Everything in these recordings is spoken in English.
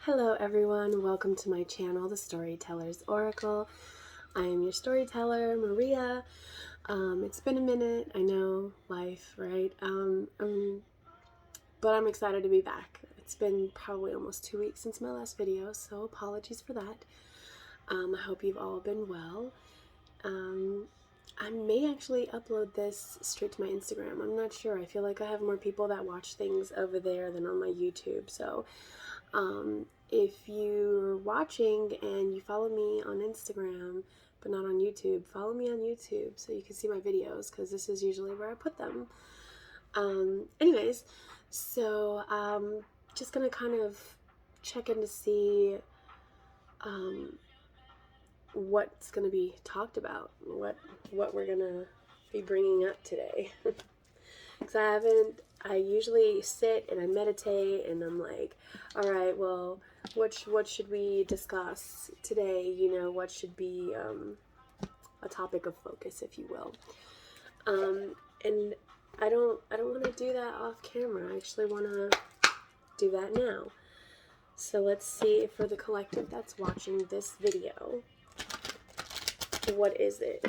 Hello everyone, welcome to my channel, The Storyteller's Oracle. I am your storyteller, Maria. It's been a minute, I know, life, right? But I'm excited to be back. It's been probably almost 2 weeks since my last video, so apologies for that. I hope you've all been well. I may actually upload this straight to my Instagram. I'm not sure. I feel like I have more people that watch things over there than on my YouTube, so if you're watching and you follow me on Instagram but not on YouTube, follow me on YouTube so you can see my videos, because this is usually where I put them. Anyways, so just gonna kind of check in to see what's gonna be talked about, what we're gonna be bringing up today. Because I usually sit and I meditate and I'm like, all right, well, what should we discuss today? You know, what should be a topic of focus, if you will. And I don't want to do that off camera. I actually want to do that now. So let's see, for the collective that's watching this video, what is it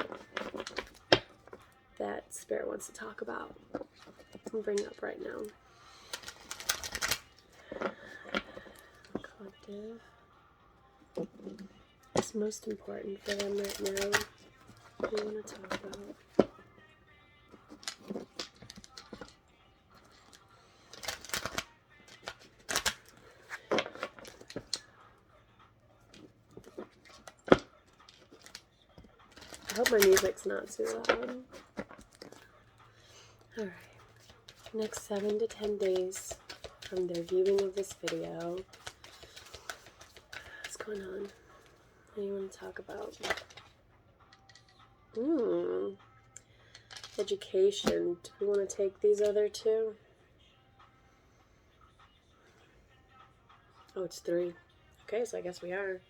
that Spirit wants to talk about? I'm bringing up right now. Collective. What's most important for them right now? What do you want to talk about? I hope my music's not too loud. Alright. Next 7 to 10 days from their viewing of this video. What's going on? What do you want to talk about? Education. Do we want to take these other two? Oh, it's 3. Okay, so I guess we are.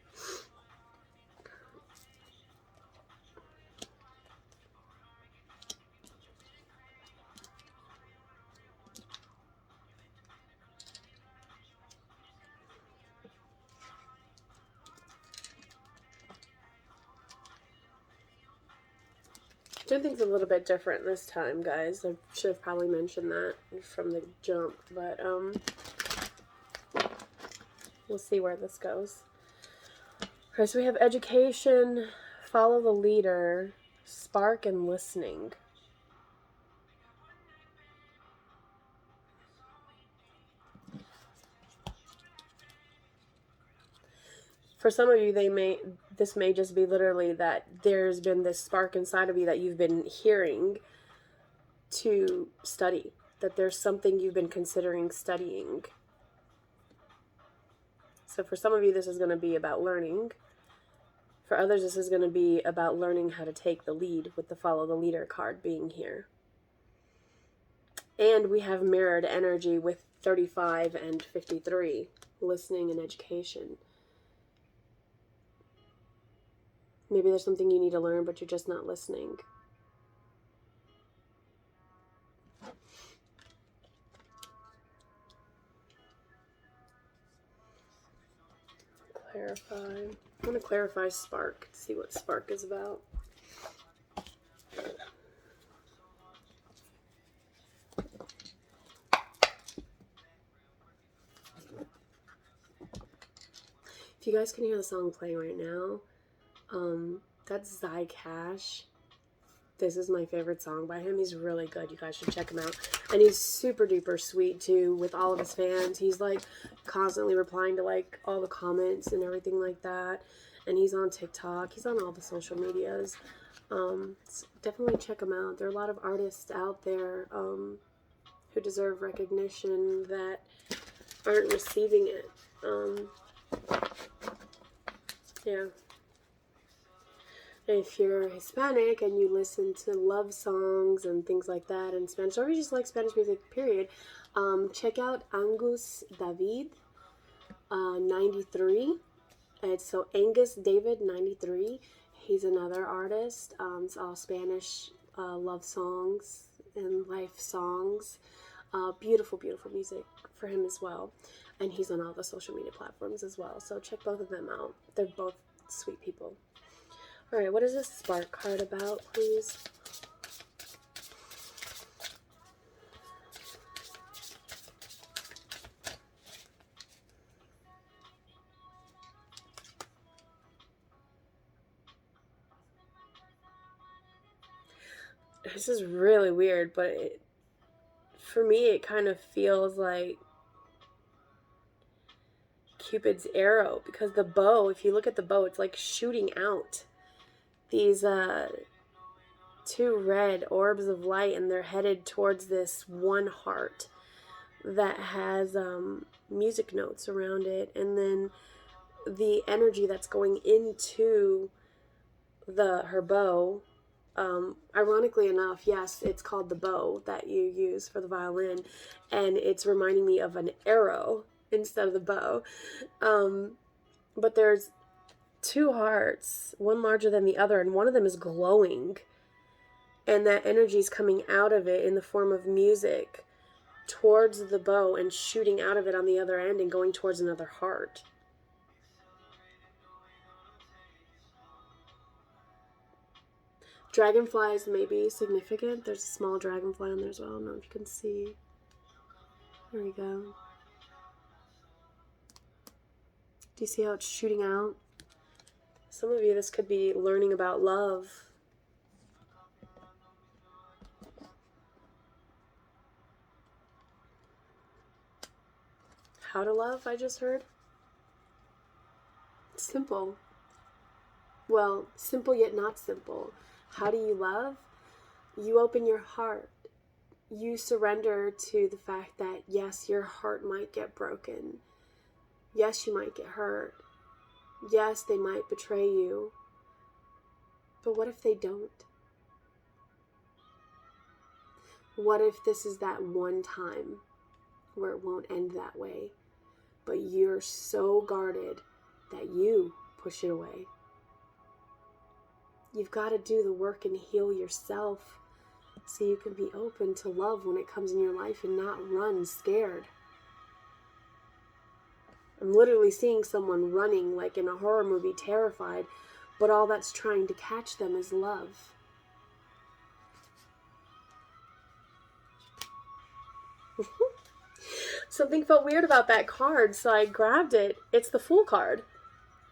Doing things a little bit different this time, guys. I should have probably mentioned that from the jump, but we'll see where this goes. Alright, so we have education, follow the leader, spark, and listening. For some of you, this may just be literally that there's been this spark inside of you that you've been hearing to study, that there's something you've been considering studying. So for some of you, this is going to be about learning. For others, this is going to be about learning how to take the lead, with the follow the leader card being here. And we have mirrored energy with 35 and 53, listening and education. Maybe there's something you need to learn, but you're just not listening. Clarify. I want to clarify spark, see what spark is about. If you guys can hear the song playing right now, that's Zy Cash. This is my favorite song by him. He's really good. You guys should check him out. And he's super duper sweet too with all of his fans. He's like constantly replying to like all the comments and everything like that. And he's on TikTok. He's on all the social medias. So definitely check him out. There are a lot of artists out there who deserve recognition that aren't receiving it. Yeah. If you're Hispanic and you listen to love songs and things like that in Spanish, or you just like Spanish music, period, check out Angus David 93. So Angus David 93. He's another artist. It's all Spanish love songs and life songs. Beautiful, beautiful music for him as well. And he's on all the social media platforms as well. So check both of them out. They're both sweet people. All right, what is this spark card about, please? This is really weird, but for me, it kind of feels like Cupid's arrow, because the bow, if you look at the bow, it's like shooting out these two red orbs of light, and they're headed towards this one heart that has music notes around it, and then the energy that's going into her bow. Ironically enough, yes, it's called the bow that you use for the violin, and it's reminding me of an arrow instead of the bow. But there's two hearts, one larger than the other, and one of them is glowing, and that energy is coming out of it in the form of music towards the bow and shooting out of it on the other end and going towards another heart. Dragonflies may be significant. There's a small dragonfly on there as well. I don't know if you can see. There we go. Do you see how it's shooting out? Some of you, this could be learning about love. How to love, I just heard. Simple. Well, simple yet not simple. How do you love? You open your heart. You surrender to the fact that, yes, your heart might get broken. Yes, you might get hurt. Yes, they might betray you. But what if they don't? What if this is that one time where it won't end that way, but you're so guarded that you push it away? You've got to do the work and heal yourself so you can be open to love when it comes in your life and not run scared. I'm literally seeing someone running like in a horror movie, terrified, but all that's trying to catch them is love. Something felt weird about that card, so I grabbed it. It's the Fool card,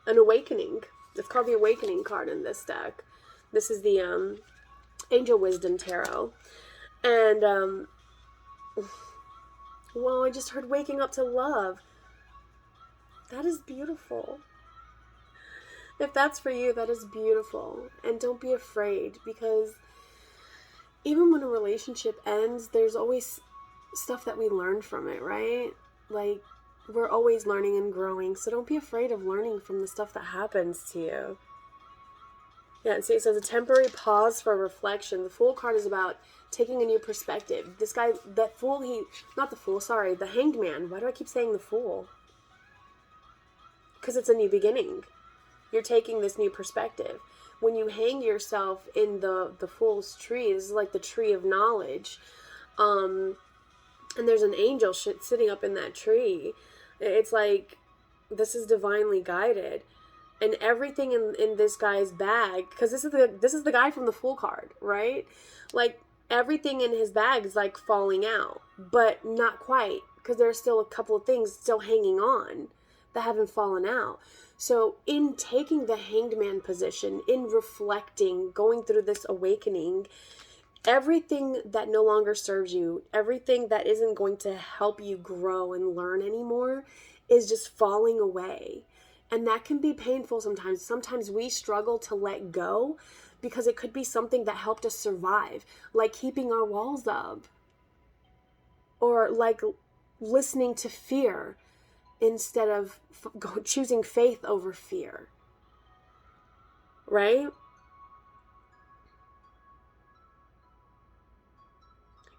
an awakening. It's called the Awakening card in this deck. This is the Angel Wisdom Tarot. And, well, I just heard waking up to love. That is beautiful. If that's for you, that is beautiful. And don't be afraid, because even when a relationship ends, there's always stuff that we learn from it, right? Like, we're always learning and growing, so don't be afraid of learning from the stuff that happens to you. Yeah, and see, it says a temporary pause for reflection. The Fool card is about taking a new perspective. This guy, the Hanged Man. Why do I keep saying the Fool? Because it's a new beginning. You're taking this new perspective. When you hang yourself in the Fool's tree, this is like the tree of knowledge. And there's an angel sitting up in that tree. It's like, this is divinely guided. And everything in this guy's bag, because this is the guy from the Fool card, right? Like, everything in his bag is like falling out, but not quite, because there's still a couple of things still hanging on that haven't fallen out. So in taking the Hanged Man position, in reflecting, going through this awakening, everything that no longer serves you, everything that isn't going to help you grow and learn anymore is just falling away. And that can be painful sometimes. Sometimes we struggle to let go because it could be something that helped us survive, like keeping our walls up, or like listening to fear instead of choosing faith over fear, right?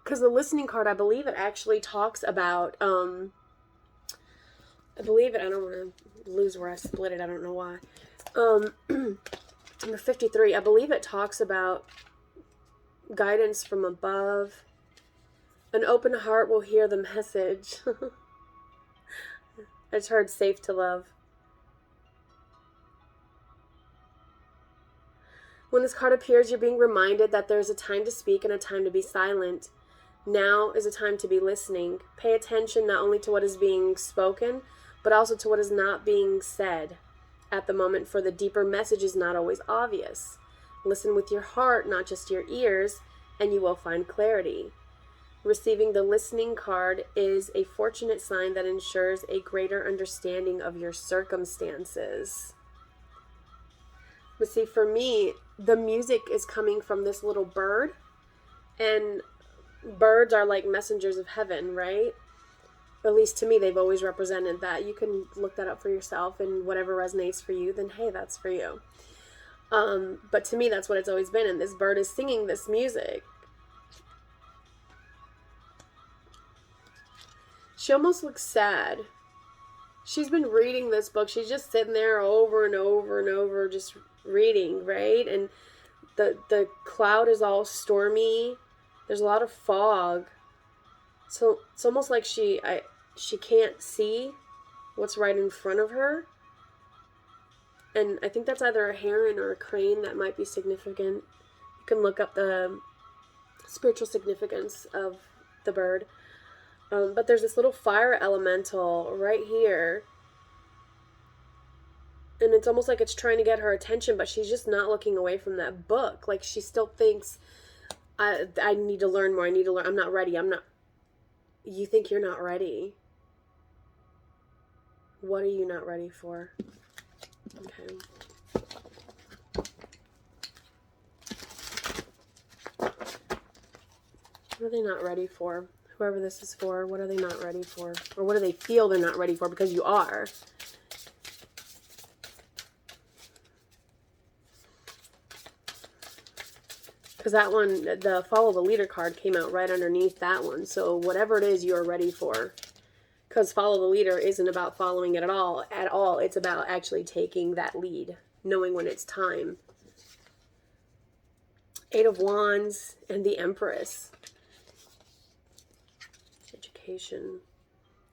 Because the Listening card, I believe it actually talks about, I don't want to lose where I split it, I don't know why. Number 53, I believe it talks about guidance from above. An open heart will hear the message. I just heard safe to love. When this card appears, you're being reminded that there's a time to speak and a time to be silent. Now is a time to be listening. Pay attention not only to what is being spoken, but also to what is not being said at the moment, for the deeper message is not always obvious. Listen with your heart, not just your ears, and you will find clarity. Receiving the listening card is a fortunate sign that ensures a greater understanding of your circumstances. But see, for me, the music is coming from this little bird, and birds are like messengers of heaven, right? At least to me, they've always represented that. You can look that up for yourself, and whatever resonates for you, then hey, that's for you. But to me, that's what it's always been, and this bird is singing this music. She almost looks sad. She's been reading this book. She's just sitting there over and over and over, just reading, right? And the cloud is all stormy. There's a lot of fog. So it's almost like she can't see what's right in front of her. And I think that's either a heron or a crane. That might be significant. You can look up the spiritual significance of the bird. But there's this little fire elemental right here. And it's almost like it's trying to get her attention, but she's just not looking away from that book. Like she still thinks, I need to learn more. I need to learn. I'm not ready. You think you're not ready. What are you not ready for? Okay. What are they not ready for? Whoever this is for, what are they not ready for? Or what do they feel they're not ready for? Because you are. Because that one, the follow the leader card came out right underneath that one. So whatever it is you're ready for. Because follow the leader isn't about following it at all. It's about actually taking that lead. Knowing when it's time. 8 of Wands and the Empress. Education.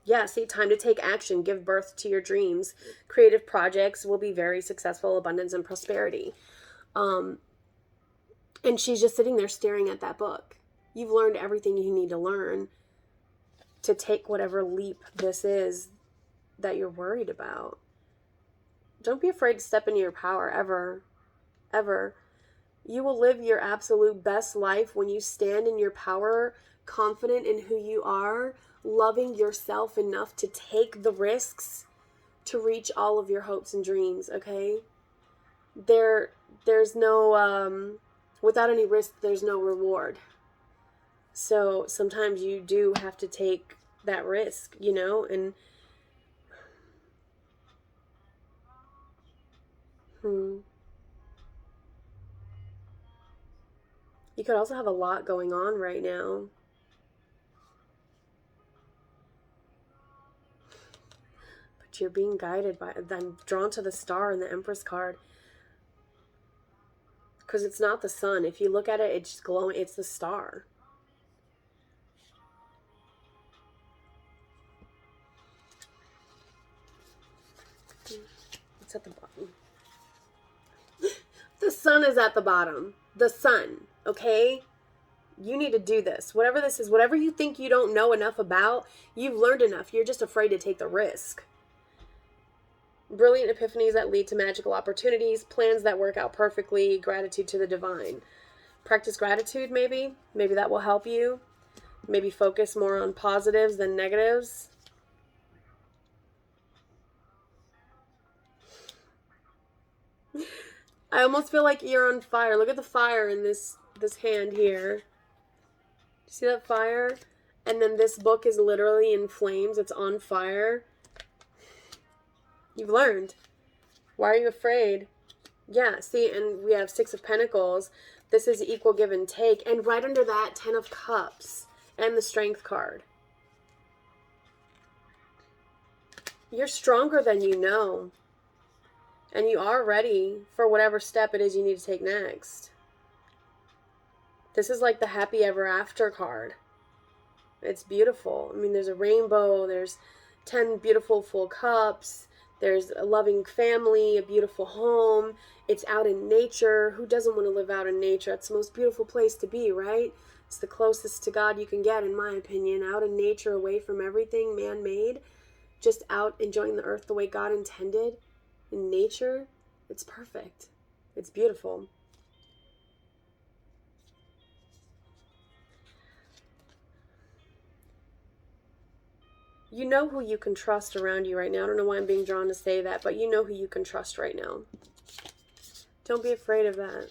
Yeah, see, time to take action. Give birth to your dreams. Creative projects will be very successful. Abundance and prosperity. And she's just sitting there staring at that book. You've learned everything you need to learn to take whatever leap this is that you're worried about. Don't be afraid to step into your power, ever. Ever. You will live your absolute best life when you stand in your power, confident in who you are, loving yourself enough to take the risks to reach all of your hopes and dreams, okay? There's no, without any risk, there's no reward. So sometimes you do have to take that risk, you know, and you could also have a lot going on right now. But you're being guided by, I'm drawn to the star and the Empress card. Because it's not the sun. If you look at it, it's glowing. It's the star. It's at the bottom. The sun is at the bottom. The sun, okay? You need to do this. Whatever this is, whatever you think you don't know enough about, you've learned enough. You're just afraid to take the risk. Brilliant epiphanies that lead to magical opportunities, plans that work out perfectly, gratitude to the divine. Practice gratitude, maybe. Maybe that will help you. Maybe focus more on positives than negatives. I almost feel like you're on fire. Look at the fire in this hand here. See that fire? And then this book is literally in flames. It's on fire. You've learned. Why are you afraid? Yeah, see, and we have 6 of Pentacles. This is equal give and take. And right under that, 10 of Cups and the Strength card. You're stronger than you know. And you are ready for whatever step it is you need to take next. This is like the happy ever after card. It's beautiful. I mean, there's a rainbow. There's, 10 beautiful full cups. There's a loving family, a beautiful home. It's out in nature. Who doesn't want to live out in nature? It's the most beautiful place to be, right? It's the closest to God you can get, in my opinion. Out in nature, away from everything man-made. Just out enjoying the earth the way God intended. In nature, it's perfect. It's beautiful. You know who you can trust around you right now. I don't know why I'm being drawn to say that, but you know who you can trust right now. Don't be afraid of that.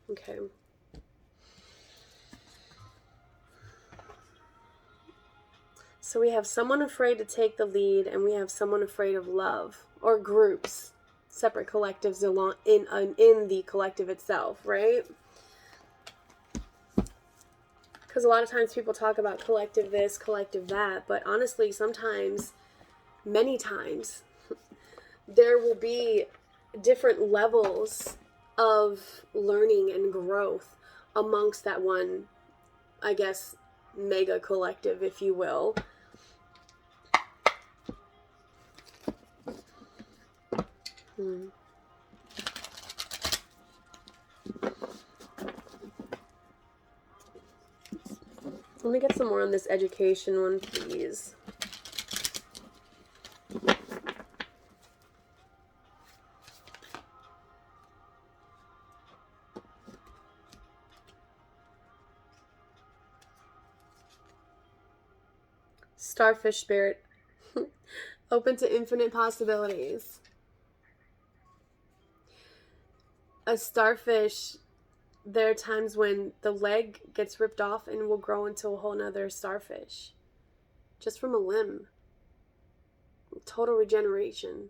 Okay. So we have someone afraid to take the lead, and we have someone afraid of love, or groups, separate collectives along in the collective itself, right? Because a lot of times people talk about collective this, collective that, but honestly, sometimes, many times, there will be different levels of learning and growth amongst that one, I guess, mega collective, if you will. Let me get some more on this education one, please. Starfish spirit. Open to infinite possibilities. A starfish, there are times when the leg gets ripped off and will grow into a whole nother starfish. Just from a limb. Total regeneration.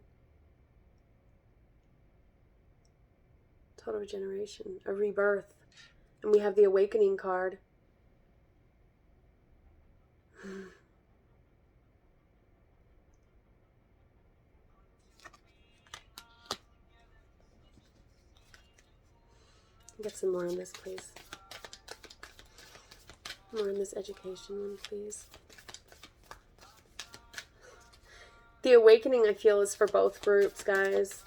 Total regeneration. A rebirth. And we have the awakening card. Get some more on this, please. More on this education one, please. The awakening, I feel, is for both groups, guys.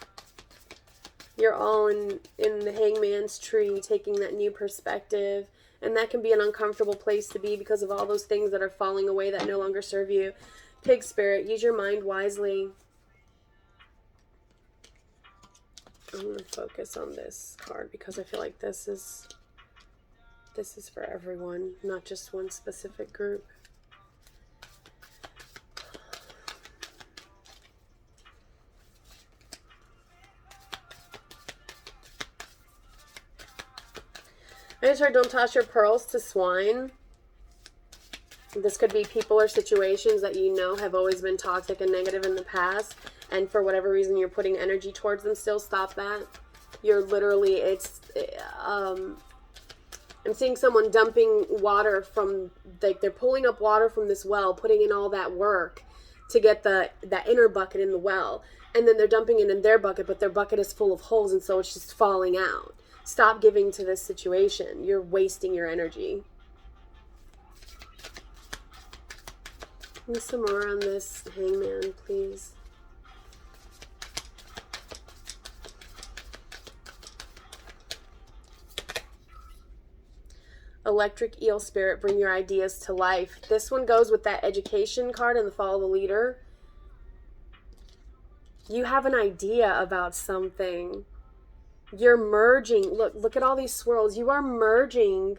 You're all in the hangman's tree, taking that new perspective. And that can be an uncomfortable place to be because of all those things that are falling away that no longer serve you. Pig spirit, use your mind wisely. I'm going to focus on this card because I feel like this is for everyone, not just one specific group. I just heard, don't toss your pearls to swine. This could be people or situations that you know have always been toxic and negative in the past. And for whatever reason, you're putting energy towards them still. Stop that. You're literally, I'm seeing someone dumping water from, like, they're pulling up water from this well, putting in all that work to get that inner bucket in the well. And then they're dumping it in their bucket, but their bucket is full of holes, and so it's just falling out. Stop giving to this situation. You're wasting your energy. Give me some more on this hangman, please. Electric eel spirit, bring your ideas to life. This one goes with that education card and the follow the leader. You have an idea about something. You're merging. Look at all these swirls. You are merging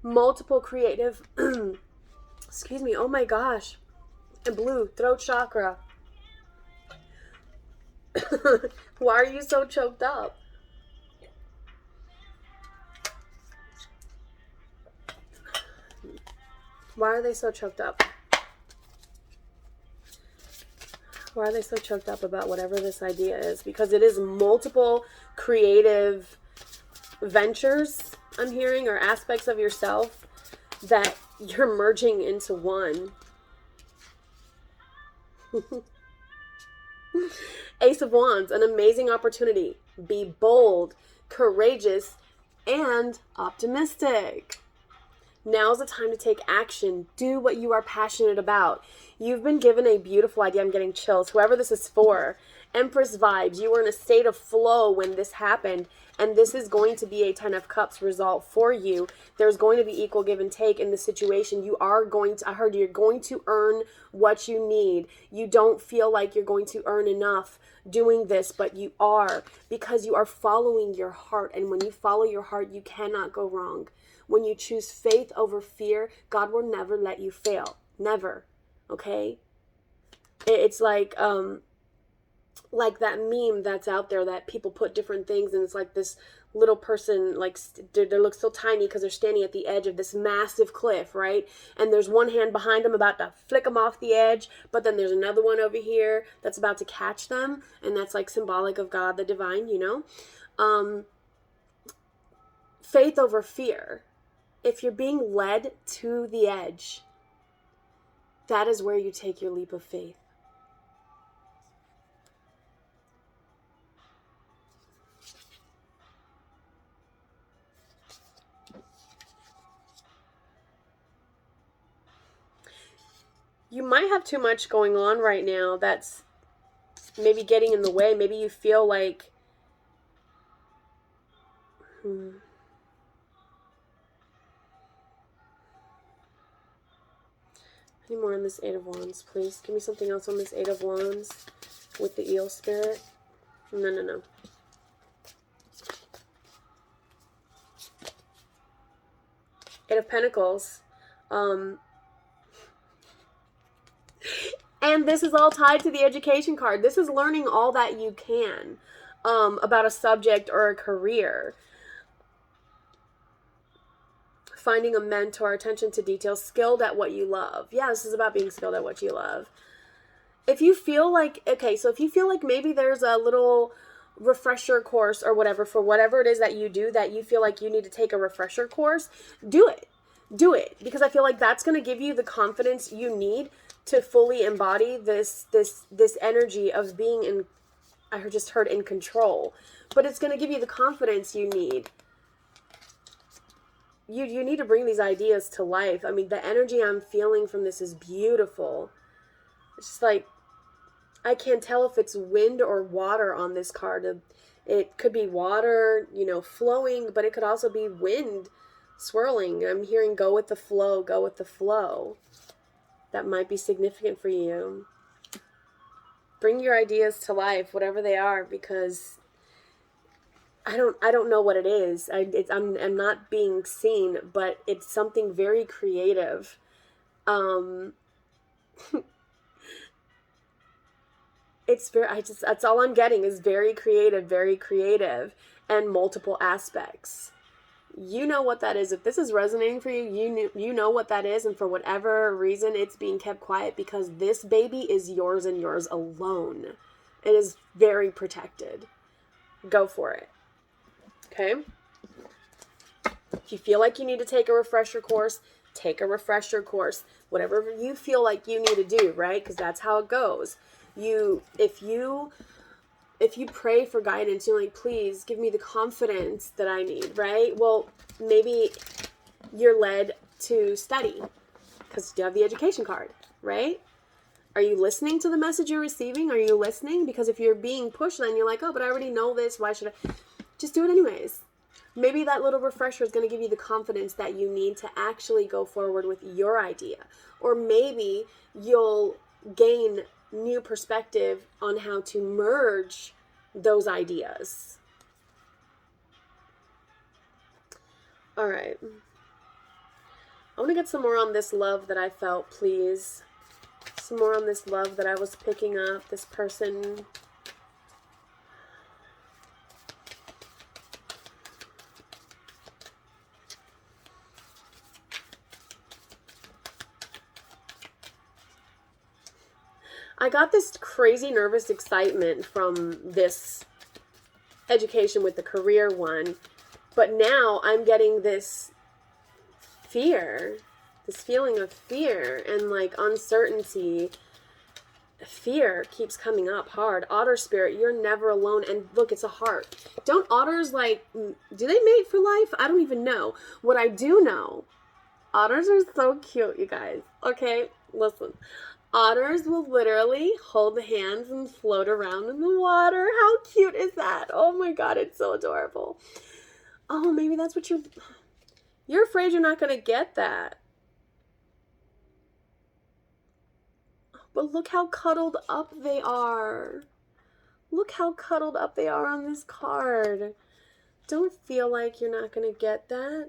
multiple creative, excuse me, oh my gosh. And blue, throat chakra. Why are you so choked up? Why are they so choked up? Why are they so choked up about whatever this idea is? Because it is multiple creative ventures, I'm hearing, or aspects of yourself that you're merging into one. Ace of Wands, an amazing opportunity. Be bold, courageous, and optimistic. Now's the time to take action. Do what you are passionate about. You've been given a beautiful idea. I'm getting chills. Whoever this is for. Empress vibes. You were in a state of flow when this happened. And this is going to be a 10 of Cups result for you. There's going to be equal give and take in the situation. You are going to, I heard you're going to earn what you need. You don't feel like you're going to earn enough doing this, but you are, because you are following your heart. And when you follow your heart, you cannot go wrong. When you choose faith over fear, God will never let you fail. Never. Okay? It's like that meme that's out there that people put different things, and it's like this little person, like they look so tiny because they're standing at the edge of this massive cliff, right? And there's one hand behind them about to flick them off the edge, but then there's another one over here that's about to catch them, and that's like symbolic of God, the divine, you know? Faith over fear. If you're being led to the edge, that is where you take your leap of faith. You might have too much going on right now that's maybe getting in the way. Maybe you feel like... Any more on this Eight of Wands, please? Give me something else on this Eight of Wands with the eel spirit. No. Eight of Pentacles. And this is all tied to the education card. This is learning all that you can about a subject or a career. Finding a mentor, attention to detail, skilled at what you love. Yeah, this is about being skilled at what you love. If you feel like, okay, so if you feel like maybe there's a little refresher course or whatever, for whatever it is that you do that you feel like you need to take a refresher course, do it. Do it. Because I feel like that's going to give you the confidence you need to fully embody this energy of being in, I just heard in control. But it's going to give you the confidence you need. You need to bring these ideas to life. I mean, the energy I'm feeling from this is beautiful. It's just like, I can't tell if it's wind or water on this card. It could be water, you know, flowing, but it could also be wind swirling. I'm hearing go with the flow, go with the flow. That might be significant for you. Bring your ideas to life, whatever they are, because I don't know what it is. I'm not being seen, but it's something very creative. That's all I'm getting is very creative, and multiple aspects. You know what that is. If this is resonating for you, you know what that is, and for whatever reason, it's being kept quiet because this baby is yours and yours alone. It is very protected. Go for it. Okay? If you feel like you need to take a refresher course, take a refresher course. Whatever you feel like you need to do, right? Because that's how it goes. If you pray for guidance, you're like, please give me the confidence that I need, right? Well, maybe you're led to study because you have the education card, right? Are you listening to the message you're receiving? Are you listening? Because if you're being pushed, then you're like, oh, but I already know this. Why should I? Just do it anyways. Maybe that little refresher is going to give you the confidence that you need to actually go forward with your idea. Or maybe you'll gain new perspective on how to merge those ideas. All right. I want to get some more on this love that I felt, please. Some more on this love that I was picking up. This person. I got this crazy nervous excitement from this education with the career one, but now I'm getting this fear, this feeling of fear and like uncertainty. Fear keeps coming up hard. Otter spirit, you're never alone. And look, it's a heart. Don't otters like, do they mate for life? I don't even know. What I do know Otters are so cute, you guys. Okay, listen. Otters will literally hold hands and float around in the water. How cute is that? Oh my god, it's so adorable. Oh, maybe that's what you're afraid you're not going to get that. But look how cuddled up they are. Look how cuddled up they are on this card. Don't feel like you're not going to get that.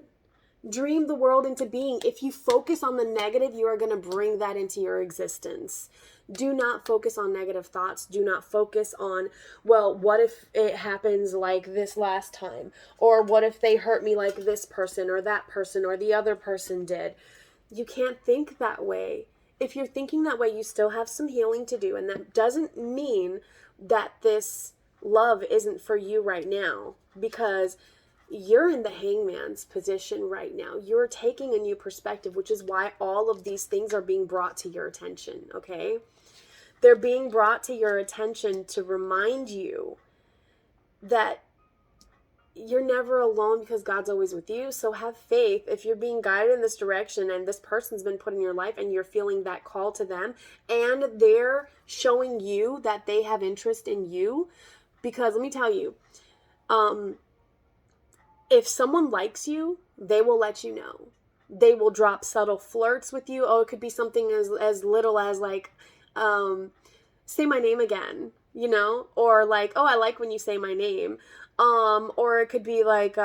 Dream the world into being. If you focus on the negative, you are going to bring that into your existence. Do not focus on negative thoughts. Do not focus on, well, what if it happens like this last time? Or what if they hurt me like this person or that person or the other person did? You can't think that way. If you're thinking that way, you still have some healing to do. And that doesn't mean that this love isn't for you right now, because you're in the hangman's position right now. You're taking a new perspective, which is why all of these things are being brought to your attention, okay? They're being brought to your attention to remind you that you're never alone, because God's always with you. So have faith. If you're being guided in this direction and this person's been put in your life and you're feeling that call to them and they're showing you that they have interest in you, because let me tell you, if someone likes you, they will let you know. They will drop subtle flirts with you. Oh, it could be something as little as like, say my name again, you know? Or like, oh, I like when you say my name. Or it could be like,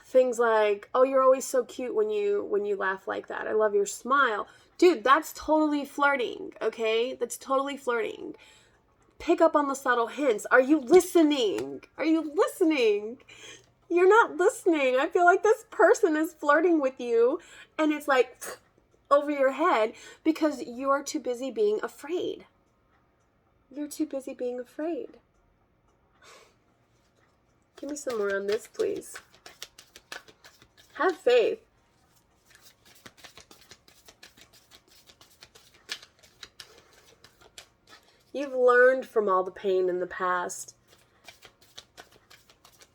things like, oh, you're always so cute when you laugh like that. I love your smile. Dude, that's totally flirting, okay? That's totally flirting. Pick up on the subtle hints. Are you listening? Are you listening? You're not listening. I feel like this person is flirting with you and it's like over your head because you're too busy being afraid. You're too busy being afraid. Give me some more on this, please. Have faith. You've learned from all the pain in the past.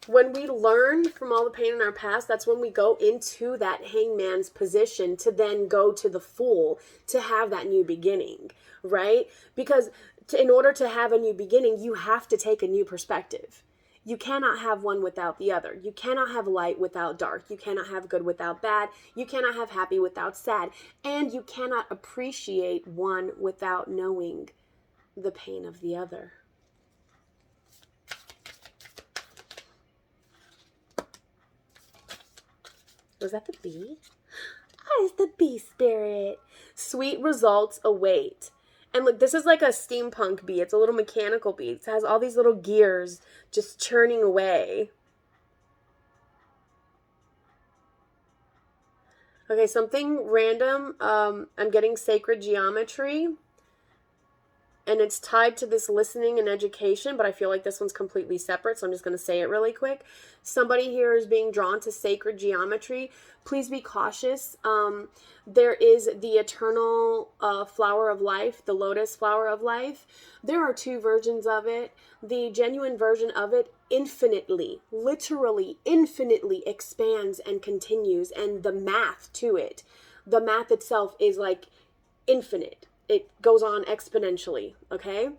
When we learn from all the pain in our past, that's when we go into that hangman's position to then go to the Fool to have that new beginning, right? Because in order to have a new beginning, you have to take a new perspective. You cannot have one without the other. You cannot have light without dark. You cannot have good without bad. You cannot have happy without sad. And you cannot appreciate one without knowing the pain of the other. Was that the bee? Oh, it's the bee spirit. Sweet results await. And look, this is like a steampunk bee. It's a little mechanical bee. It has all these little gears just churning away. Okay, something random. I'm getting sacred geometry. And it's tied to this listening and education, but I feel like this one's completely separate, so I'm just going to say it really quick. Somebody here is being drawn to sacred geometry. Please be cautious. There is the eternal flower of life, the lotus flower of life. There are two versions of it. The genuine version of it infinitely, literally infinitely expands and continues, and the math to it, the math itself is like infinite. It goes on exponentially, okay?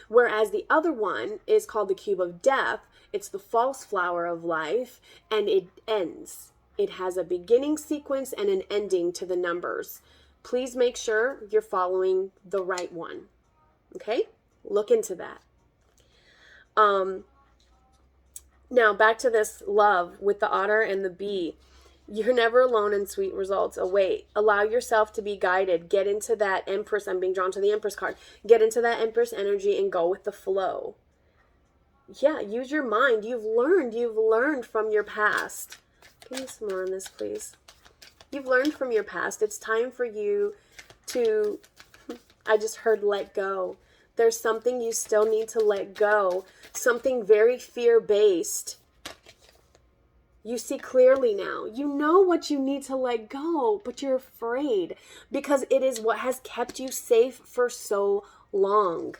Whereas the other one is called the cube of death. It's the false flower of life, and it ends. It has a beginning sequence and an ending to the numbers. Please make sure you're following the right one, okay? Look into that. Now back to this love with the otter and the bee. You're never alone, and sweet results await. Allow yourself to be guided. Get into that Empress. I'm being drawn to the Empress card. Get into that Empress energy and go with the flow. Yeah, use your mind. You've learned from your past. Give me some more on this, please. You've learned from your past. It's time for you to, I just heard let go. There's something you still need to let go. Something very fear-based. You see clearly now. You know what you need to let go, but you're afraid because it is what has kept you safe for so long.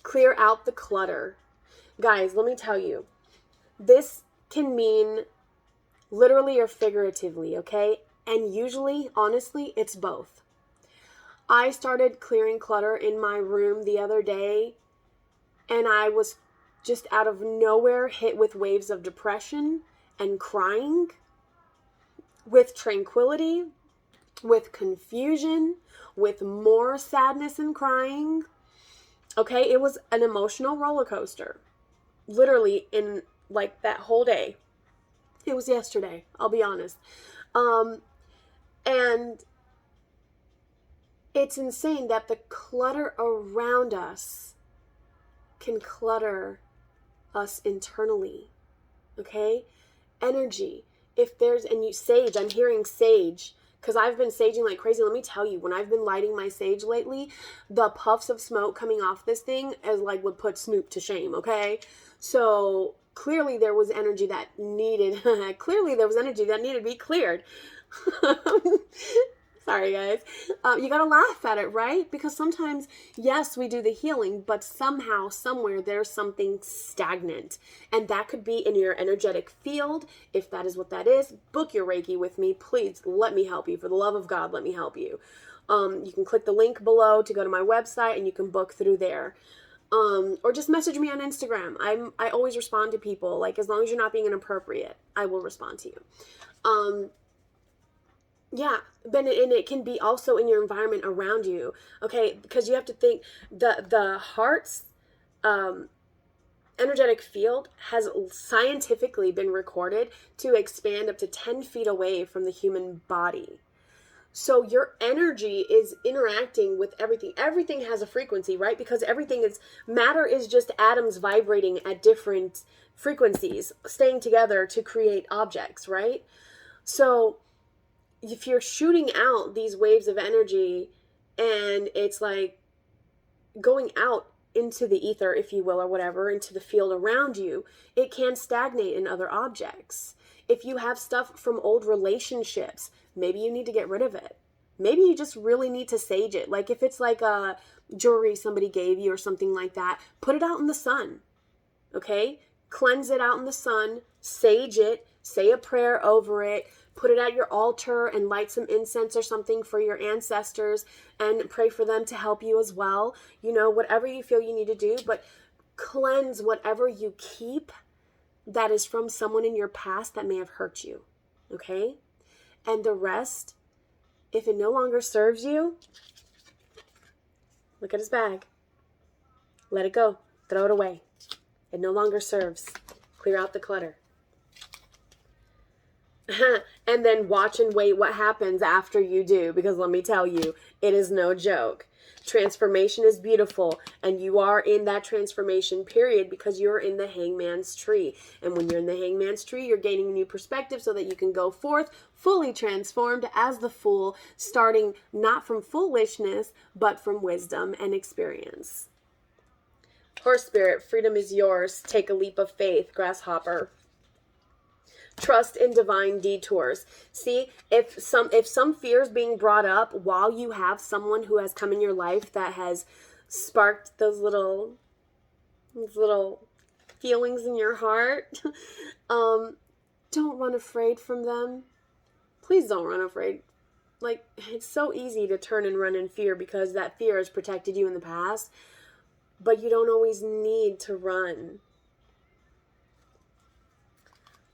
Clear out the clutter. Guys, let me tell you, this can mean literally or figuratively, okay? And usually, honestly, it's both. I started clearing clutter in my room the other day, and I was just out of nowhere hit with waves of depression and crying, with tranquility, with confusion, with more sadness and crying. Okay, it was an emotional roller coaster. Literally in like that whole day. It was yesterday, I'll be honest. And it's insane that the clutter around us can clutter us internally. Okay? Energy. If there's, and you sage, I'm hearing sage, because I've been saging like crazy. Let me tell you, when I've been lighting my sage lately, the puffs of smoke coming off this thing as like would put Snoop to shame, okay? So clearly there was energy that needed, to be cleared. Sorry, guys. You gotta laugh at it, right? Because sometimes, yes, we do the healing, but somehow, somewhere, there's something stagnant. And that could be in your energetic field. If that is what that is, book your Reiki with me. Please let me help you. For the love of God, let me help you. You can click the link below to go to my website, and you can book through there. Or just message me on Instagram. I always respond to people. Like, as long as you're not being inappropriate, I will respond to you. Yeah, but and it can be also in your environment around you, okay? Because you have to think the heart's energetic field has scientifically been recorded to expand up to 10 feet away from the human body. So your energy is interacting with everything. Everything has a frequency, right? Because matter is just atoms vibrating at different frequencies, staying together to create objects, right? So if you're shooting out these waves of energy and it's like going out into the ether, if you will, or whatever, into the field around you, it can stagnate in other objects. If you have stuff from old relationships, maybe you need to get rid of it. Maybe you just really need to sage it. Like if it's like a jewelry somebody gave you or something like that, put it out in the sun, okay? Cleanse it out in the sun, sage it, say a prayer over it, put it at your altar and light some incense or something for your ancestors and pray for them to help you as well. You know, whatever you feel you need to do, but cleanse whatever you keep that is from someone in your past that may have hurt you, okay? And the rest, if it no longer serves you, look at his bag. Let it go. Throw it away. It no longer serves. Clear out the clutter. And then watch and wait what happens after you do, because let me tell you, it is no joke. Transformation is beautiful, and you are in that transformation period because you're in the hangman's tree. And when you're in the hangman's tree, you're gaining a new perspective so that you can go forth fully transformed as the fool, starting not from foolishness, but from wisdom and experience. Horse spirit, freedom is yours. Take a leap of faith, grasshopper. Trust in divine detours. See, if some fear is being brought up while you have someone who has come in your life that has sparked those little feelings in your heart, don't run afraid from them. Please don't run afraid. Like, it's so easy to turn and run in fear because that fear has protected you in the past, but you don't always need to run.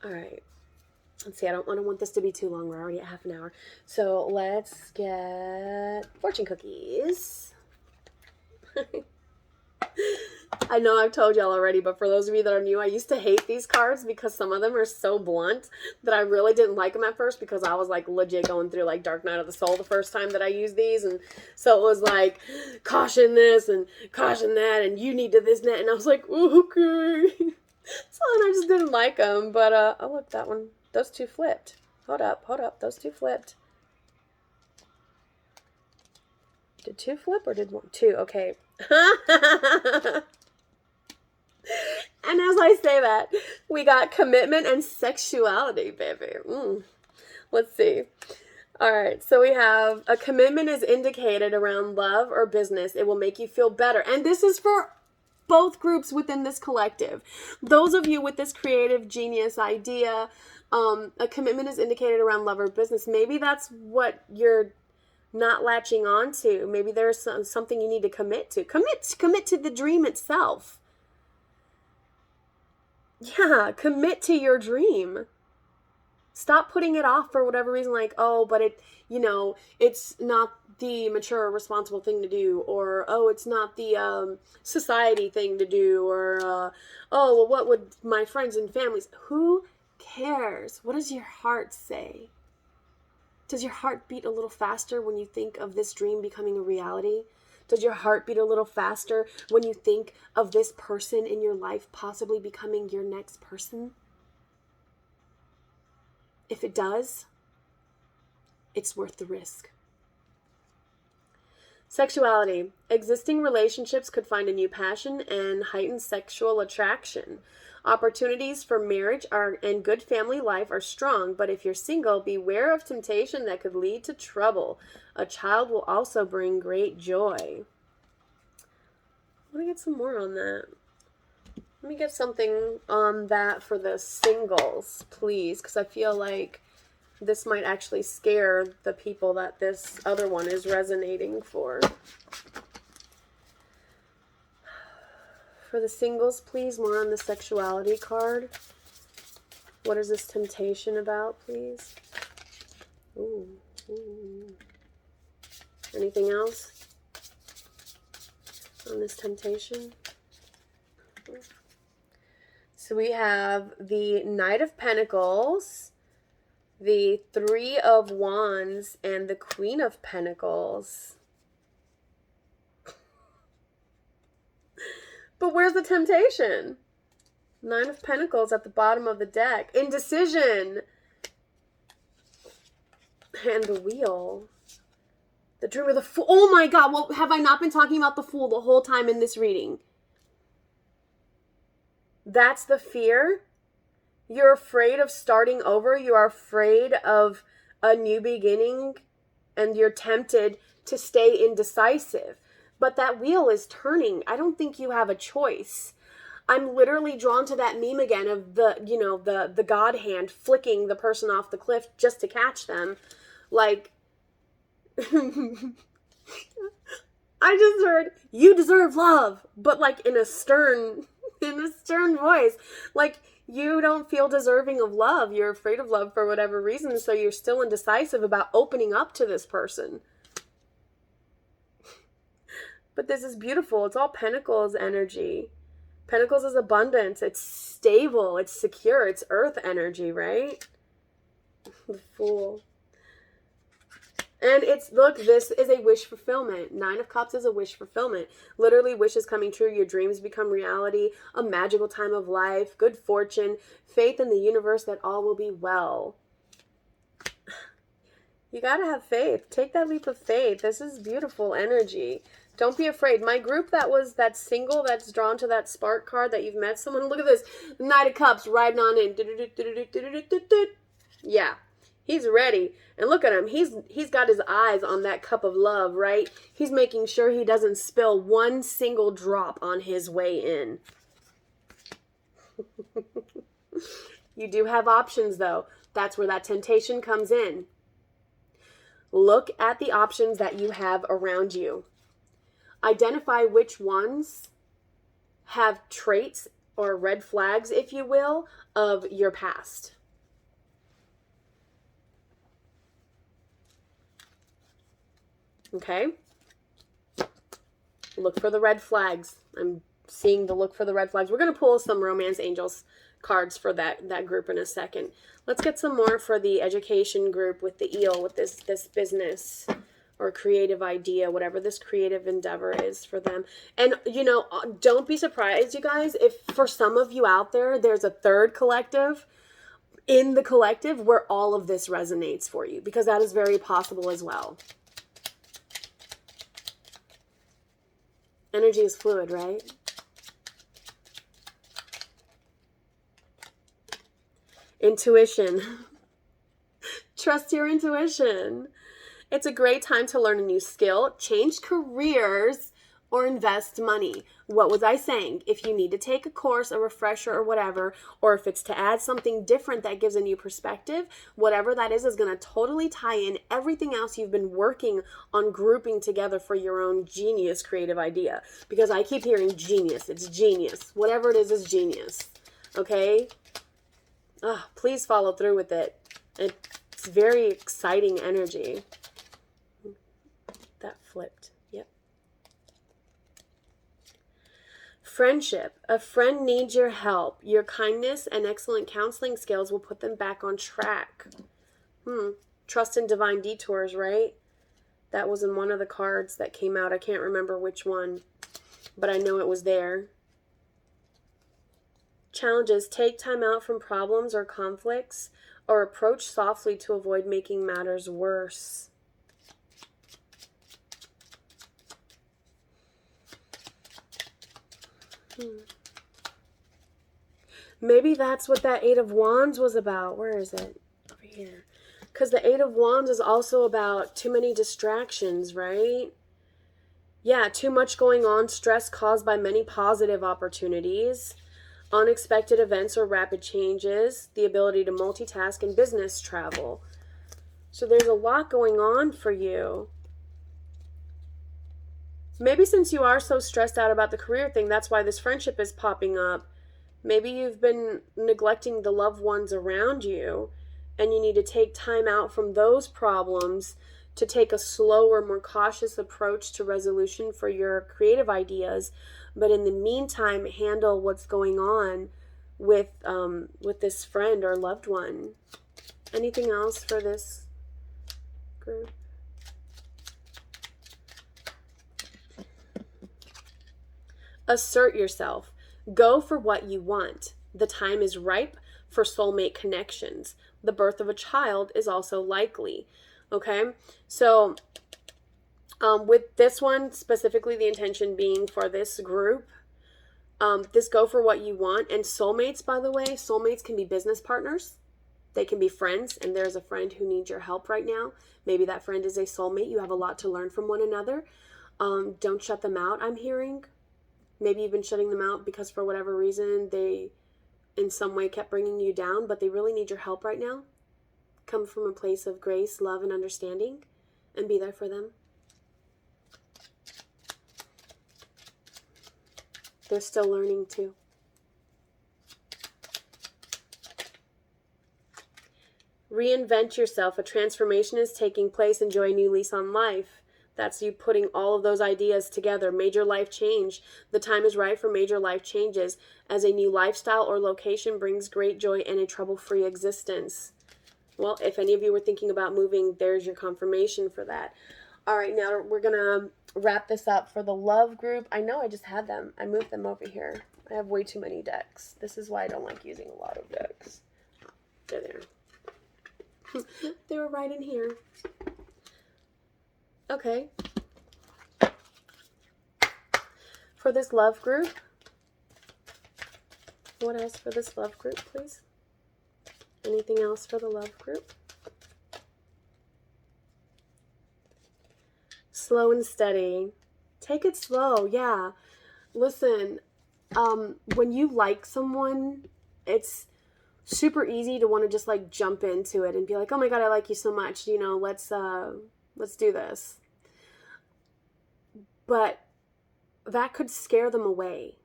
All right. Let's see, I don't want this to be too long. We're already at half an hour. So let's get fortune cookies. I know I've told y'all already, but for those of you that are new, I used to hate these cards because some of them are so blunt that I really didn't like them at first because I was like legit going through like Dark Night of the Soul the first time that I used these. And so it was like, caution this and caution that and you need to this and that. And I was like, okay. So then I just didn't like them. But, oh look, that one. Those two flipped. Hold up. Those two flipped. Did two flip or did one? Two. Okay. And as I say that, we got commitment and sexuality, baby. Let's see. All right. So we have a commitment is indicated around love or business. It will make you feel better. And this is for both groups within this collective. Those of you with this creative genius idea, a commitment is indicated around love or business. Maybe that's what you're not latching on to. Maybe there's something you need to commit to. Commit to the dream itself. Yeah, commit to your dream. Stop putting it off for whatever reason, like, oh, but it's not the mature, responsible thing to do, or, oh, it's not the society thing to do, or, oh, well, what would my friends and families, who cares? What does your heart say? Does your heart beat a little faster when you think of this dream becoming a reality? Does your heart beat a little faster when you think of this person in your life possibly becoming your next person? If it does, it's worth the risk. Sexuality. Existing relationships could find a new passion and heightened sexual attraction. Opportunities for marriage and good family life are strong, but if you're single, beware of temptation that could lead to trouble. A child will also bring great joy. I want to get some more on that. Let me get something on that for the singles, please, because I feel like this might actually scare the people that this other one is resonating for. For the singles, please, more on the sexuality card. What is this temptation about, please? Ooh. Anything else on this temptation? So we have the Knight of Pentacles, the Three of Wands, and the Queen of Pentacles. But where's the temptation? Nine of Pentacles at the bottom of the deck. Indecision. And the Wheel. The Dream of the Fool. Oh my God, well, have I not been talking about the Fool the whole time in this reading? That's the fear. You're afraid of starting over. You are afraid of a new beginning. And you're tempted to stay indecisive. But that wheel is turning. I don't think you have a choice. I'm literally drawn to that meme again of the God hand flicking the person off the cliff just to catch them. Like, I just heard, you deserve love. But like in a stern voice. Like, you don't feel deserving of love. You're afraid of love for whatever reason. So you're still indecisive about opening up to this person. But this is beautiful. It's all Pentacles energy. Pentacles is abundance. It's stable. It's secure. It's earth energy, right? The Fool. And it's, look, this is a wish fulfillment. Nine of Cups is a wish fulfillment. Literally, wishes coming true. Your dreams become reality. A magical time of life. Good fortune. Faith in the universe that all will be well. You gotta have faith. Take that leap of faith. This is beautiful energy. Don't be afraid. My group that's single, that's drawn to that spark card, that you've met someone. Look at this. Knight of Cups riding on in. Yeah. He's ready. And look at him. He's got his eyes on that cup of love, right? He's making sure he doesn't spill one single drop on his way in. You do have options, though. That's where that temptation comes in. Look at the options that you have around you. Identify which ones have traits or red flags, if you will, of your past. Okay? Look for the red flags. I'm seeing the look for the red flags. We're going to pull some Romance Angels cards for that group in a second. Let's get some more for the education group with the eel, with this business or creative idea, whatever this creative endeavor is for them. And, don't be surprised, you guys, if for some of you out there, there's a third collective in the collective where all of this resonates for you, because that is very possible as well. Energy is fluid, right? Intuition. Trust your intuition. It's a great time to learn a new skill, change careers, or invest money. What was I saying? If you need to take a course, a refresher or whatever, or if it's to add something different that gives a new perspective, whatever that is going to totally tie in everything else you've been working on grouping together for your own genius creative idea. Because I keep hearing genius. It's genius. Whatever it is genius. Okay? Please follow through with it. It's very exciting energy. That flipped. Yep. Friendship. A friend needs your help. Your kindness and excellent counseling skills will put them back on track. Trust in divine detours, right? That was in one of the cards that came out. I can't remember which one, but I know it was there. Challenges. Take time out from problems or conflicts, or approach softly to avoid making matters worse. Maybe that's what that Eight of Wands was about. Where is it? Over here. Because the Eight of Wands is also about too many distractions, right? Yeah, too much going on, stress caused by many positive opportunities, unexpected events or rapid changes, the ability to multitask, and business travel. So there's a lot going on for you. Maybe since you are so stressed out about the career thing, that's why this friendship is popping up. Maybe you've been neglecting the loved ones around you, and you need to take time out from those problems to take a slower, more cautious approach to resolution for your creative ideas. But in the meantime, handle what's going on with this friend or loved one. Anything else for this group? Assert yourself. Go for what you want. The time is ripe for soulmate connections. The birth of a child is also likely. Okay? So, with this one, specifically the intention being for this group, this go for what you want. And soulmates, by the way, soulmates can be business partners. They can be friends, and there's a friend who needs your help right now. Maybe that friend is a soulmate. You have a lot to learn from one another. Don't shut them out, I'm hearing. Maybe you've been shutting them out because for whatever reason they in some way kept bringing you down, but they really need your help right now. Come from a place of grace, love, and understanding, and be there for them. They're still learning too. Reinvent yourself. A transformation is taking place. Enjoy a new lease on life. That's you putting all of those ideas together. Major life change. The time is right for major life changes, as a new lifestyle or location brings great joy and a trouble-free existence. Well, if any of you were thinking about moving, there's your confirmation for that. All right, now we're going to wrap this up for the love group. I know I just had them. I moved them over here. I have way too many decks. This is why I don't like using a lot of decks. They're there. They were right in here. Okay. For this love group, what else for this love group, please? Anything else for the love group? Slow and steady. Take it slow, yeah. Listen, when you like someone, it's super easy to want to just like jump into it and be like, oh my God, I like you so much. You know, let's do this. But that could scare them away.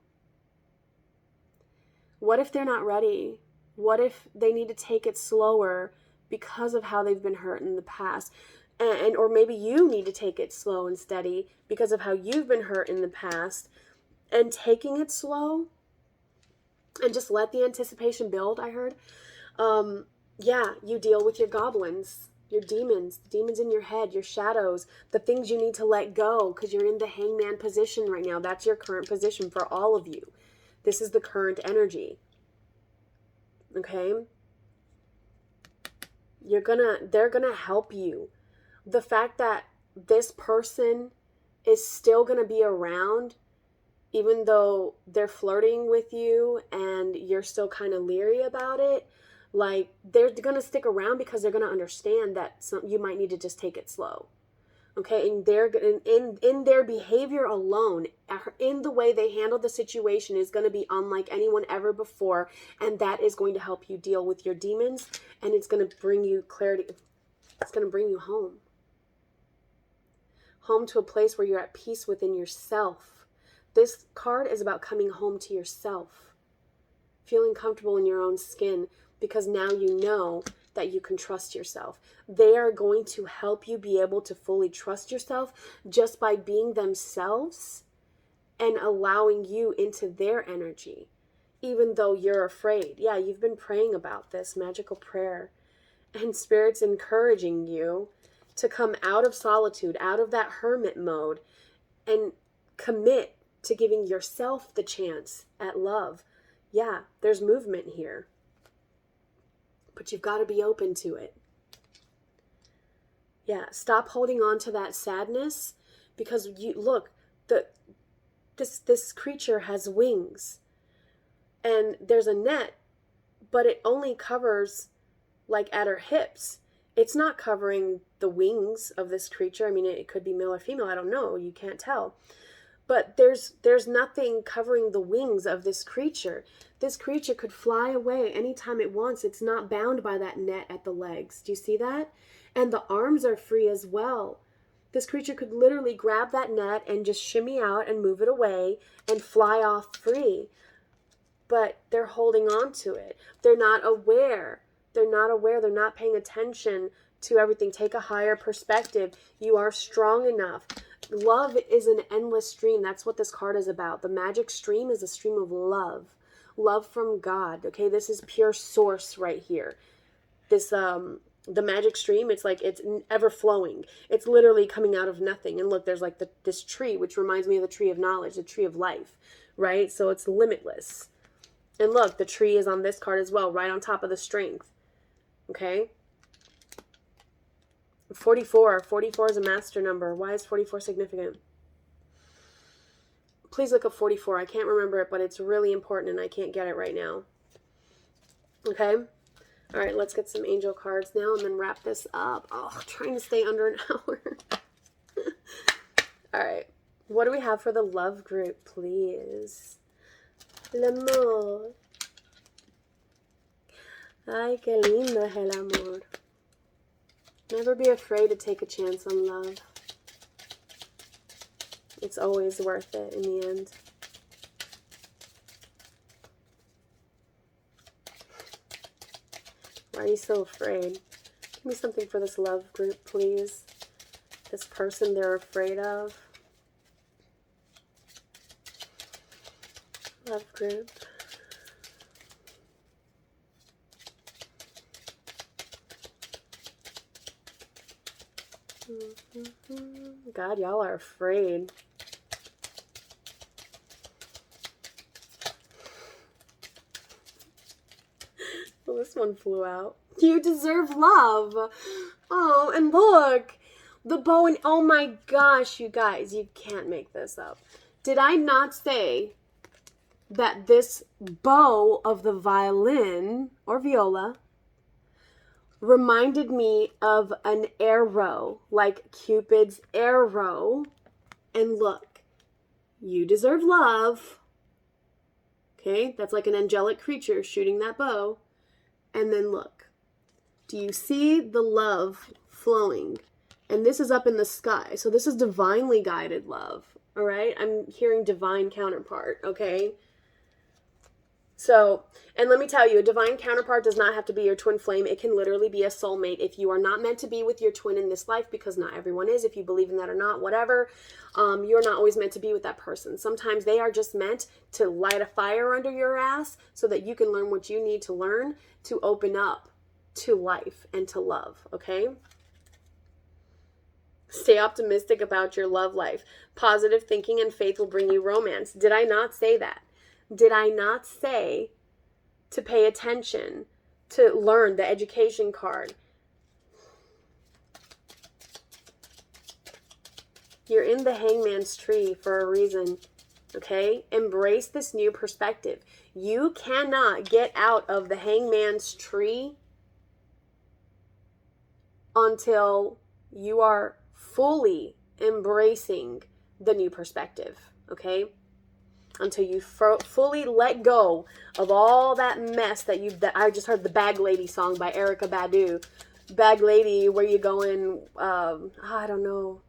What if they're not ready? What if they need to take it slower because of how they've been hurt in the past? Or maybe you need to take it slow and steady because of how you've been hurt in the past. And taking it slow and just let the anticipation build, I heard. Yeah, you deal with your goblins, your demons, the demons in your head, your shadows, the things you need to let go because you're in the hangman position right now. That's your current position for all of you. This is the current energy. Okay? They're gonna help you. The fact that this person is still gonna be around, even though they're flirting with you and you're still kind of leery about it, like, they're going to stick around because they're going to understand that you might need to just take it slow. Okay, and they're in their behavior alone, in the way they handle the situation, is going to be unlike anyone ever before, and that is going to help you deal with your demons, and it's going to bring you clarity. It's going to bring you home to a place where you're at peace within yourself. This card is about coming home to yourself, feeling comfortable in your own skin, because now you know that you can trust yourself. They are going to help you be able to fully trust yourself just by being themselves and allowing you into their energy, even though you're afraid. Yeah, you've been praying about this magical prayer, and Spirit's encouraging you to come out of solitude, out of that hermit mode, and commit to giving yourself the chance at love. Yeah, there's movement here, but you've got to be open to it. Yeah, stop holding on to that sadness, because you look, this creature has wings, and there's a net, but it only covers like at her hips. It's not covering the wings of this creature. I mean, it could be male or female, I don't know, you can't tell. But there's nothing covering the wings of this creature. This creature could fly away anytime it wants. It's not bound by that net at the legs. Do you see that? And the arms are free as well. This creature could literally grab that net and just shimmy out and move it away and fly off free. But they're holding on to it. They're not aware. They're not paying attention to everything. Take a higher perspective. You are strong enough. Love is an endless stream. That's what this card is about. The magic stream is a stream of love. Love from God. Okay, this is pure source right here. This the magic stream, it's like it's ever flowing. It's literally coming out of nothing. And look, there's like this tree, which reminds me of the tree of knowledge, the tree of life, right? So it's limitless. And look, the tree is on this card as well, right on top of the strength. Okay? 44 is a master number. Why is 44 significant? Please look up 44. I can't remember it, but it's really important and I can't get it right now. Okay? All right, let's get some angel cards now and then wrap this up. Oh, I'm trying to stay under an hour. All right. What do we have for the love group, please? L'amor. Ay, qué lindo es el amor. Never be afraid to take a chance on love. It's always worth it in the end. Why are you so afraid? Give me something for this love group, please. This person they're afraid of. Love group. God, y'all are afraid. Well, this one flew out. You deserve love. Oh, and look. The bow and... Oh my gosh, you guys. You can't make this up. Did I not say that this bow of the violin or viola reminded me of an arrow, like Cupid's arrow? And look, you deserve love. Okay, that's like an angelic creature shooting that bow. And then look, do you see the love flowing? And this is up in the sky. So this is divinely guided love. All right, I'm hearing divine counterpart. Okay. So, and let me tell you, a divine counterpart does not have to be your twin flame. It can literally be a soulmate. If you are not meant to be with your twin in this life, because not everyone is, if you believe in that or not, whatever, you're not always meant to be with that person. Sometimes they are just meant to light a fire under your ass so that you can learn what you need to learn to open up to life and to love, okay? Stay optimistic about your love life. Positive thinking and faith will bring you romance. Did I not say that? Did I not say to pay attention, to learn the education card? You're in the hangman's tree for a reason, okay? Embrace this new perspective. You cannot get out of the hangman's tree until you are fully embracing the new perspective, okay? Until you fully let go of all that mess that I just heard the Bag Lady song by Erykah Badu. Bag Lady, where you going, I don't know.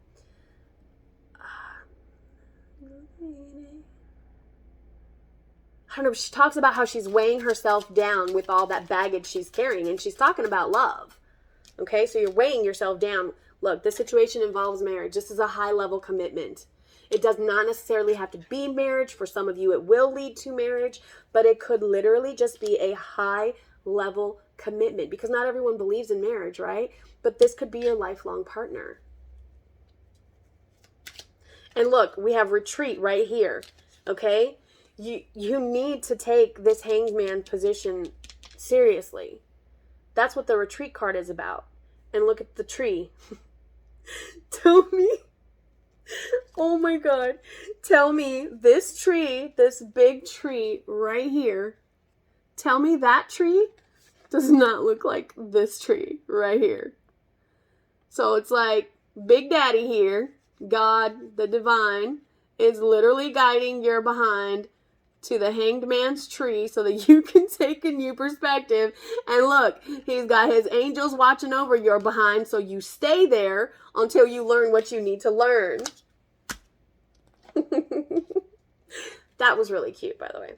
I don't know, she talks about how she's weighing herself down with all that baggage she's carrying, and she's talking about love. Okay, so you're weighing yourself down. Look, this situation involves marriage. This is a high-level commitment. It does not necessarily have to be marriage. For some of you, it will lead to marriage, but it could literally just be a high-level commitment, because not everyone believes in marriage, right? But this could be your lifelong partner. And look, we have retreat right here, okay? You need to take this hanged man position seriously. That's what the retreat card is about. And look at the tree. Tell me, oh my God, tell me this tree, this big tree right here, tell me that tree does not look like this tree right here. So it's like Big Daddy here, God, the divine, is literally guiding your behind to the hanged man's tree so that you can take a new perspective. And look, he's got his angels watching over your behind, so you stay there until you learn what you need to learn. That was really cute, by the way.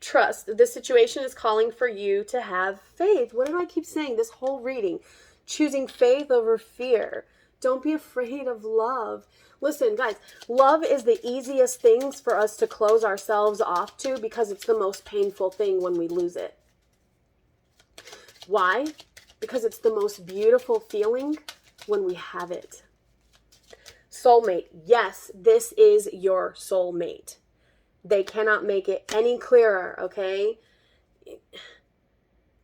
Trust. This situation is calling for you to have faith. What did I keep saying this whole reading? Choosing faith over fear. Don't be afraid of love. Listen, guys, love is the easiest things for us to close ourselves off to, because it's the most painful thing when we lose it. Why? Because it's the most beautiful feeling when we have it. Soulmate. Yes, this is your soulmate. They cannot make it any clearer, okay?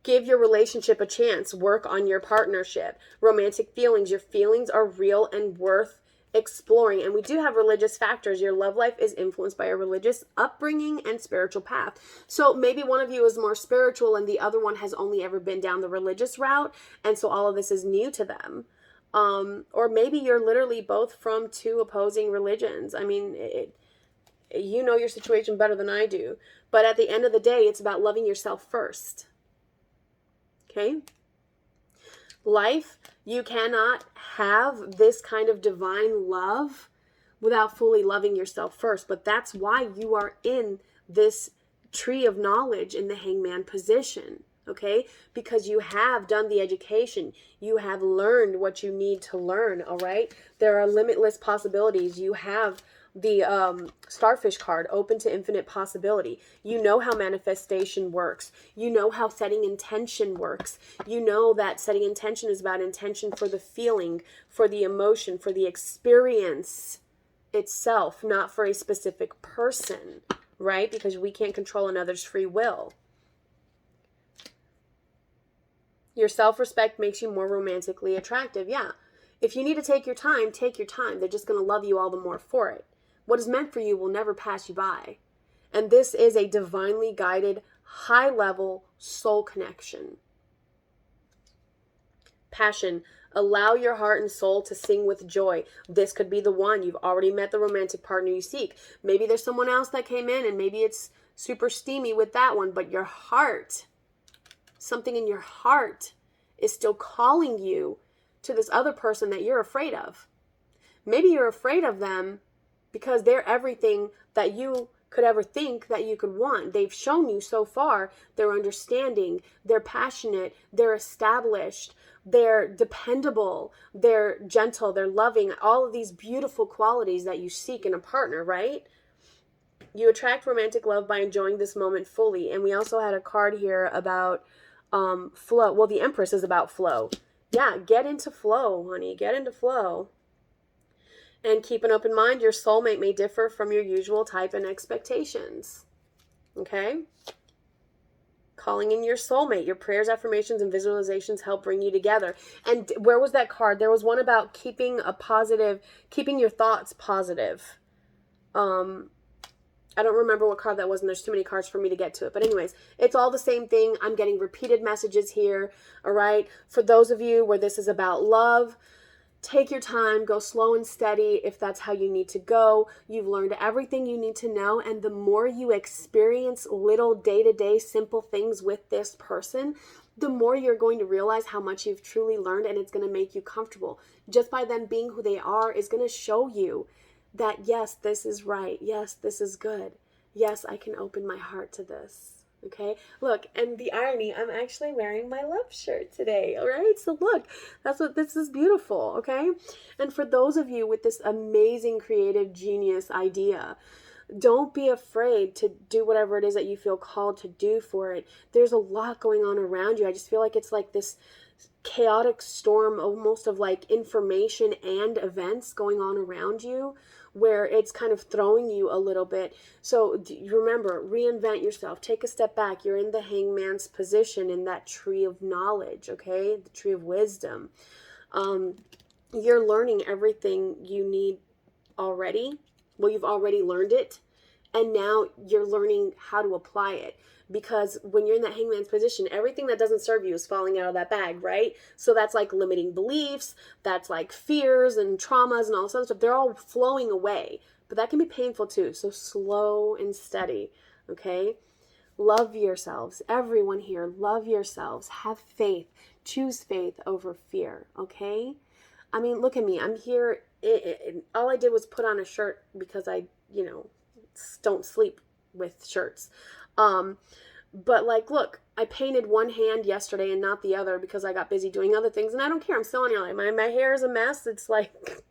Give your relationship a chance. Work on your partnership. Romantic feelings. Your feelings are real and worth exploring. And we do have religious factors. Your love life is influenced by a religious upbringing and spiritual path. So maybe one of you is more spiritual and the other one has only ever been down the religious route, and so all of this is new to them. Or maybe you're literally both from two opposing religions. I mean, you know your situation better than I do. But at the end of the day, it's about loving yourself first. Okay? Life, you cannot have this kind of divine love without fully loving yourself first. But that's why you are in this tree of knowledge in the hangman position. Okay? Because you have done the education. You have learned what you need to learn. All right? There are limitless possibilities. You have the starfish card, open to infinite possibility. You know how manifestation works. You know how setting intention works. You know that setting intention is about intention for the feeling, for the emotion, for the experience itself, not for a specific person, right? Because we can't control another's free will. Your self-respect makes you more romantically attractive. Yeah. If you need to take your time, take your time. They're just going to love you all the more for it. What is meant for you will never pass you by. And this is a divinely guided, high-level soul connection. Passion. Allow your heart and soul to sing with joy. This could be the one. You've already met the romantic partner you seek. Maybe there's someone else that came in and maybe it's super steamy with that one, but your heart, something in your heart is still calling you to this other person that you're afraid of. Maybe you're afraid of them because they're everything that you could ever think that you could want. They've shown you so far they're understanding, they're passionate, they're established, they're dependable, they're gentle, they're loving, all of these beautiful qualities that you seek in a partner, right? You attract romantic love by enjoying this moment fully. And we also had a card here about flow. Well, the Empress is about flow. Yeah, get into flow, honey. Get into flow. And keep an open mind. Your soulmate may differ from your usual type and expectations. Okay? Calling in your soulmate. Your prayers, affirmations, and visualizations help bring you together. And where was that card? There was one about keeping your thoughts positive. I don't remember what card that was, and there's too many cards for me to get to it. But anyways, it's all the same thing. I'm getting repeated messages here, all right? For those of you where this is about love, take your time, go slow and steady if that's how you need to go. You've learned everything you need to know, and the more you experience little day-to-day simple things with this person, the more you're going to realize how much you've truly learned, and it's going to make you comfortable. Just by them being who they are is going to show you that, yes, this is right. Yes, this is good. Yes, I can open my heart to this. Okay, look, and the irony, I'm actually wearing my love shirt today. All right, so look, this is beautiful. Okay, and for those of you with this amazing creative genius idea, don't be afraid to do whatever it is that you feel called to do for it. There's a lot going on around you. I just feel like it's like this chaotic storm almost of like information and events going on around you, where it's kind of throwing you a little bit. So remember, reinvent yourself. Take a step back. You're in the hangman's position in that tree of knowledge, okay? The tree of wisdom. You're learning everything you need already. Well, you've already learned it, and now you're learning how to apply it. Because when you're in that hangman's position, everything that doesn't serve you is falling out of that bag, right? So that's like limiting beliefs, that's like fears and traumas and all this other stuff. They're all flowing away, but that can be painful too. So slow and steady, okay? Love yourselves. Everyone here, love yourselves. Have faith. Choose faith over fear, okay? I mean, look at me. I'm here. All I did was put on a shirt because I, don't sleep with shirts. But like, look, I painted one hand yesterday and not the other because I got busy doing other things, and I don't care. I'm still on your life. My hair is a mess. It's like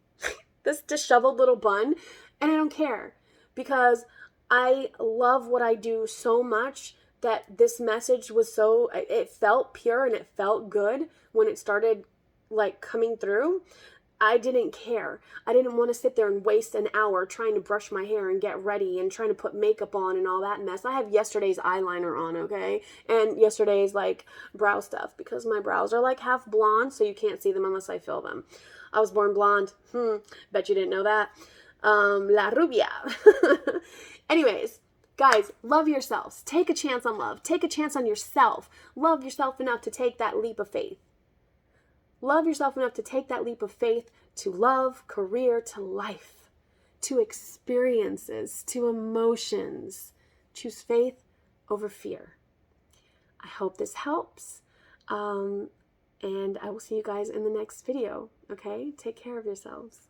this disheveled little bun, and I don't care because I love what I do so much that this message was it felt pure and it felt good when it started like coming through. I didn't care. I didn't want to sit there and waste an hour trying to brush my hair and get ready and trying to put makeup on and all that mess. I have yesterday's eyeliner on, okay? And yesterday's like brow stuff because my brows are like half blonde, so you can't see them unless I fill them. I was born blonde. Bet you didn't know that. La rubia. Anyways, guys, love yourselves. Take a chance on love. Take a chance on yourself. Love yourself enough to take that leap of faith. Love yourself enough to take that leap of faith to love, career, to life, to experiences, to emotions. Choose faith over fear. I hope this helps. And I will see you guys in the next video. Okay? Take care of yourselves.